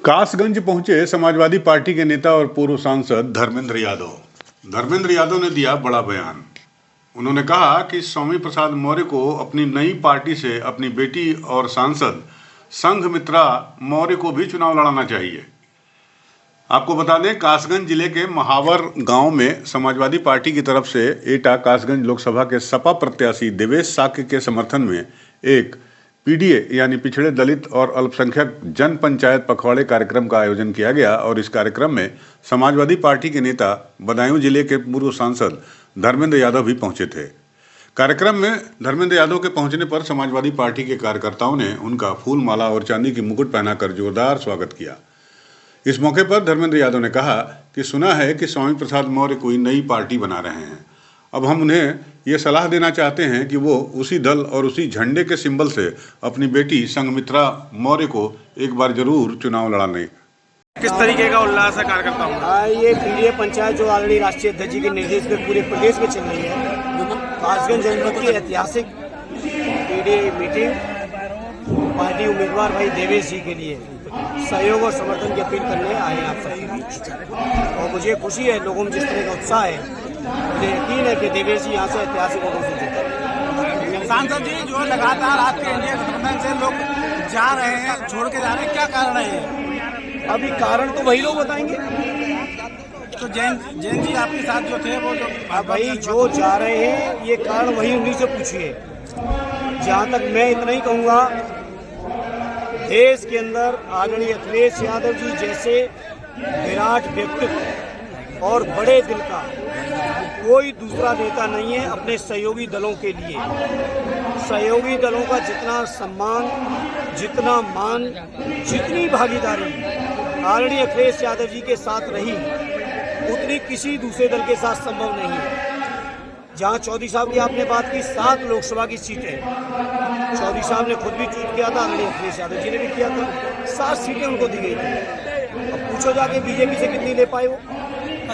कासगंज पहुंचे समाजवादी पार्टी के नेता और पूर्व सांसद धर्मेंद्र यादव। धर्मेंद्र यादव ने दिया बड़ा बयान। उन्होंने कहा कि स्वामी प्रसाद मौर्य को अपनी नई पार्टी से अपनी बेटी और सांसद संघमित्रा मौर्य को भी चुनाव लड़ाना चाहिए। आपको बता दें, कासगंज जिले के महावर गांव में समाजवादी पार्टी की तरफ से एटा कासगंज लोकसभा के सपा प्रत्याशी देवेश साक्य के समर्थन में एक पीडीए यानी पिछड़े दलित और अल्पसंख्यक जन पंचायत पखवाड़े कार्यक्रम का आयोजन किया गया और इस कार्यक्रम में समाजवादी पार्टी के नेता बदायूं जिले के पूर्व सांसद धर्मेंद्र यादव भी पहुंचे थे। कार्यक्रम में धर्मेंद्र यादव के पहुंचने पर समाजवादी पार्टी के कार्यकर्ताओं ने उनका फूल माला और चांदी की मुकुट पहनाकर जोरदार स्वागत किया। इस मौके पर धर्मेंद्र यादव ने कहा कि सुना है कि स्वामी प्रसाद मौर्य कोई नई पार्टी बना रहे हैं। अब हम उन्हें ये सलाह देना चाहते हैं कि वो उसी दल और उसी झंडे के सिंबल से अपनी बेटी संघमित्रा मौर्य को एक बार जरूर चुनाव लड़ा लें। किस तरीके का उल्लास है कार्यकर्ताओं का? ये पीडीए पंचायत जो ऑलरेडी राष्ट्रीय अध्यक्ष जी के निर्देश पे पूरे प्रदेश में चल रही है, कासगंज जनपद की ऐतिहासिक पीडीए मीटिंग पार्टी उम्मीदवार भाई देवेश जी के लिए सहयोग और समर्थन की अपील करने आए हैं आप सबके बीच। और मुझे खुशी है, लोगों में जिस तरह का उत्साह है, मुझे यकीन है कि देवेश जी यहाँ से ऐतिहासिक वोटों से जीतेंगे। सांसद जी, जो लगातार आपके इंडिया गठबंधन से लोग जा रहे हैं, छोड़ के जा रहे हैं, क्या कारण है? अभी कारण तो वही लोग बताएंगे। तो जैन जी आपके साथ जो थे वो भाई जो जा रहे हैं, ये कारण वही उन्हीं से पूछिए। जहाँ तक मैं इतना ही कहूँगा, देश के अंदर आदरणीय अखिलेश यादव जी जैसे विराट व्यक्तित्व और बड़े दिल का कोई दूसरा नेता नहीं है अपने सहयोगी दलों के लिए। सहयोगी दलों का जितना सम्मान, जितना मान, जितनी भागीदारी आदरणीय अखिलेश यादव जी के साथ रही, उतनी किसी दूसरे दल के साथ संभव नहीं है। जहाँ चौधरी साहब की आपने बात की, 7 लोकसभा की सीटें चौधरी साहब ने खुद भी ट्वीट किया था, आदरणीय अखिलेश यादव जी ने भी किया था, 7 सीटें उनको दी गई थी। अब पूछो जाके बीजेपी से कितनी ले पाए वो।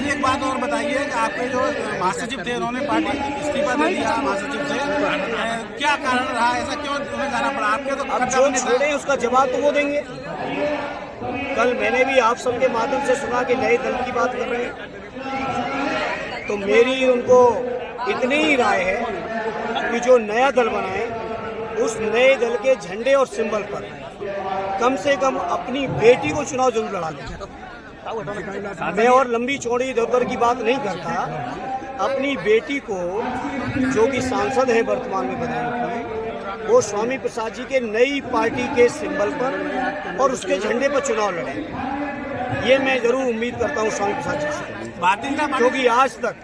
एक बात और बताइए कि आपके जो महासचिव थे, उन्होंने पार्टी इस्तीफा दे दिया महासचिव से, क्या कारण रहा? ऐसा क्यों उन्हें जाना पड़ा? आपके तो अब जो छोड़े उसका जवाब तो वो देंगे। कल मैंने भी आप सबके माध्यम से सुना कि नए दल की बात कर रहे हैं, तो मेरी उनको इतनी ही राय है कि जो नया दल बनाए, उस नए दल के झंडे और सिंबल पर कम से कम अपनी बेटी को चुनाव जरूर लड़ा लें। मैं और लंबी चौड़ी इधर की बात नहीं करता, अपनी बेटी को, जो कि सांसद है वर्तमान में बदायूं की, वो स्वामी प्रसाद जी के नई पार्टी के सिंबल पर और उसके झंडे पर चुनाव लड़े। ये मैं जरूर उम्मीद करता हूँ स्वामी प्रसाद जी से, क्योंकि आज तक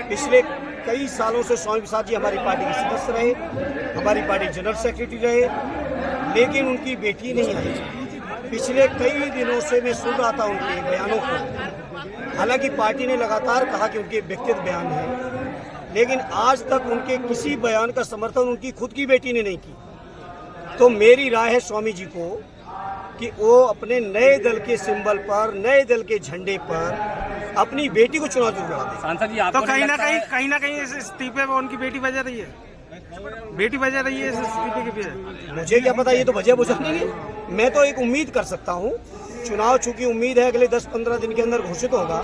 पिछले कई सालों से स्वामी प्रसाद जी हमारी पार्टी के सदस्य रहे, हमारी पार्टी जनरल सेक्रेटरी रहे, लेकिन उनकी बेटी नहीं आई। पिछले कई दिनों से मैं सुन रहा था उनके बयानों को। हालांकि पार्टी ने लगातार कहा कि उनके व्यक्तिगत बयान है, लेकिन आज तक उनके किसी बयान का समर्थन उनकी खुद की बेटी ने नहीं की। तो मेरी राय है स्वामी जी को कि वो अपने नए दल के सिंबल पर, नए दल के झंडे पर अपनी बेटी को चुनाव जरूर लड़ा दें। सांसद जी, तो कहीं ना कहीं इस इस्तीफे में उनकी बेटी वजह रही है, बेटी वजह रही है इस इस्तीफे के पीछे। मुझे क्या पता, ये तो वजह बुझ नहीं। मैं तो एक उम्मीद कर सकता हूँ। चुनाव चूंकि उम्मीद है अगले 10-15 दिन के अंदर घोषित होगा,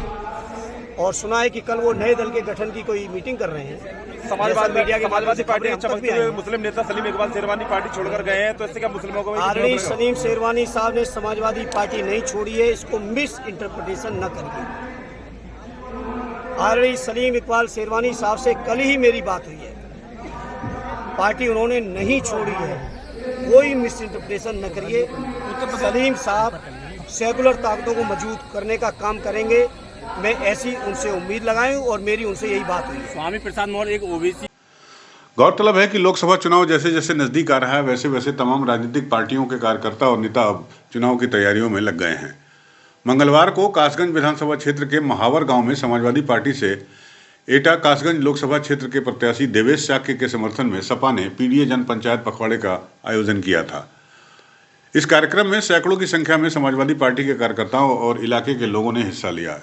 और सुना है कि कल वो नए दल के गठन की कोई मीटिंग कर रहे हैं। समाजवादी पार्टी के चमकते हुए मुस्लिम नेता सलीम इकबाल शेरवानी पार्टी छोड़कर गए हैं, तो इससे क्या मुस्लिमों को? आदरणीय सलीम शेरवानी साहब ने समाजवादी पार्टी नहीं छोड़ी है, इसको मिस इंटरप्रिटेशन न करिए। आदरणीय सलीम इकबाल शेरवानी साहब से कल ही मेरी बात हुई है, पार्टी उन्होंने नहीं छोड़ी है, कोई मिस इंटरप्रिटेशन न करिए। सलीम साहब सेकुलर ताकतों को मजबूत करने का काम करेंगे, मैं ऐसी उनसे उम्मीद लगाई हूं और मेरी उनसे यही बात हुई। स्वामी प्रसाद मौर्य एक ओबीसी। गौरतलब है कि लोकसभा चुनाव जैसे जैसे नजदीक आ रहा है, वैसे वैसे तमाम राजनीतिक पार्टियों के कार्यकर्ता और नेता अब चुनाव की तैयारियों में लग गए हैं। मंगलवार को कासगंज विधानसभा क्षेत्र के महावर गांव में समाजवादी पार्टी से एटा कासगंज लोकसभा क्षेत्र के प्रत्याशी देवेश साक्य के समर्थन में सपा ने पीडीए जन पंचायत पखवाड़े का आयोजन किया था। इस कार्यक्रम में सैकड़ों की संख्या में समाजवादी पार्टी के कार्यकर्ताओं और इलाके के लोगों ने हिस्सा लिया।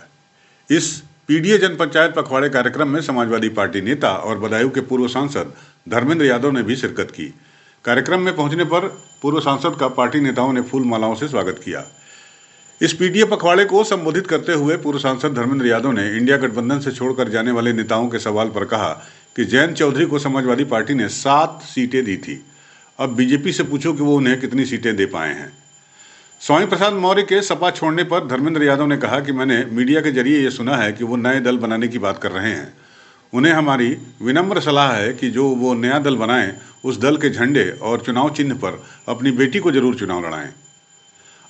इस पीडीए जन पंचायत पखवाड़े कार्यक्रम में समाजवादी पार्टी नेता और बदायूं के पूर्व सांसद धर्मेंद्र यादव ने भी शिरकत की। कार्यक्रम में पहुंचने पर पूर्व सांसद का पार्टी नेताओं ने फूल मालाओं से स्वागत किया। इस पीटीए पखवाड़े को संबोधित करते हुए पूर्व सांसद धर्मेंद्र यादव ने इंडिया गठबंधन से छोड़कर जाने वाले नेताओं के सवाल पर कहा कि जयंत चौधरी को समाजवादी पार्टी ने 7 सीटें दी थी। अब बीजेपी से पूछो कि वो उन्हें कितनी सीटें दे पाए हैं। स्वामी प्रसाद मौर्य के सपा छोड़ने पर धर्मेंद्र यादव ने कहा कि मैंने मीडिया के जरिए ये सुना है कि वो नए दल बनाने की बात कर रहे हैं। उन्हें हमारी विनम्र सलाह है कि जो वो नया दल बनाएं, उस दल के झंडे और चुनाव चिन्ह पर अपनी बेटी को जरूर चुनाव लड़ाएं।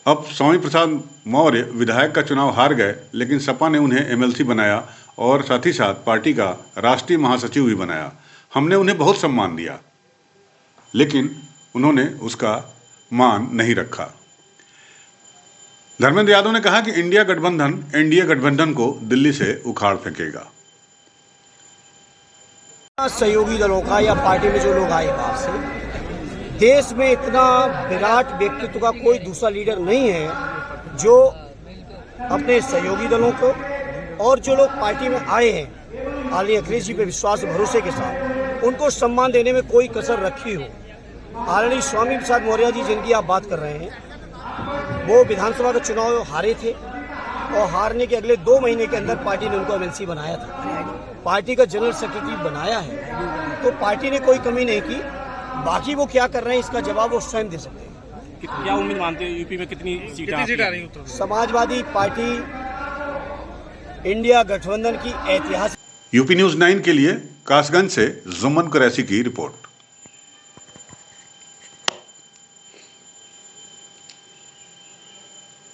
अब स्वामी प्रसाद मौर्य विधायक का चुनाव हार गए, लेकिन सपा ने उन्हें एमएलसी बनाया और साथ ही साथ पार्टी का राष्ट्रीय महासचिव भी बनाया। हमने उन्हें बहुत सम्मान दिया, लेकिन उन्होंने उसका मान नहीं रखा। धर्मेंद्र यादव ने कहा कि इंडिया गठबंधन एनडीए गठबंधन को दिल्ली से उखाड़ फेंकेगा। सहयोगी दलों का या पार्टी में जो लोग आए बाहर से, देश में इतना विराट व्यक्तित्व का कोई दूसरा लीडर नहीं है जो अपने सहयोगी दलों को और जो लोग पार्टी में आए हैं आली अखिलेश जी पे विश्वास भरोसे के साथ उनको सम्मान देने में कोई कसर रखी हो। आदरणीय स्वामी प्रसाद मौर्य जी जिनकी आप बात कर रहे हैं, वो विधानसभा का चुनाव हारे थे और हारने के अगले 2 महीने के अंदर पार्टी ने उनको एमएलसी बनाया था, पार्टी का जनरल सेक्रेटरी बनाया है। तो पार्टी ने कोई कमी नहीं की। बाकी वो क्या कर रहे हैं इसका जवाब वो स्वयं दे सकते हैं। क्या उम्मीद मानते हैं यूपी में कितनी सीटें आ रही हैं? समाजवादी पार्टी इंडिया गठबंधन की ऐतिहासिक। यूपी न्यूज़ 9 के लिए कासगंज से जुम्मन कुरैशी की रिपोर्ट।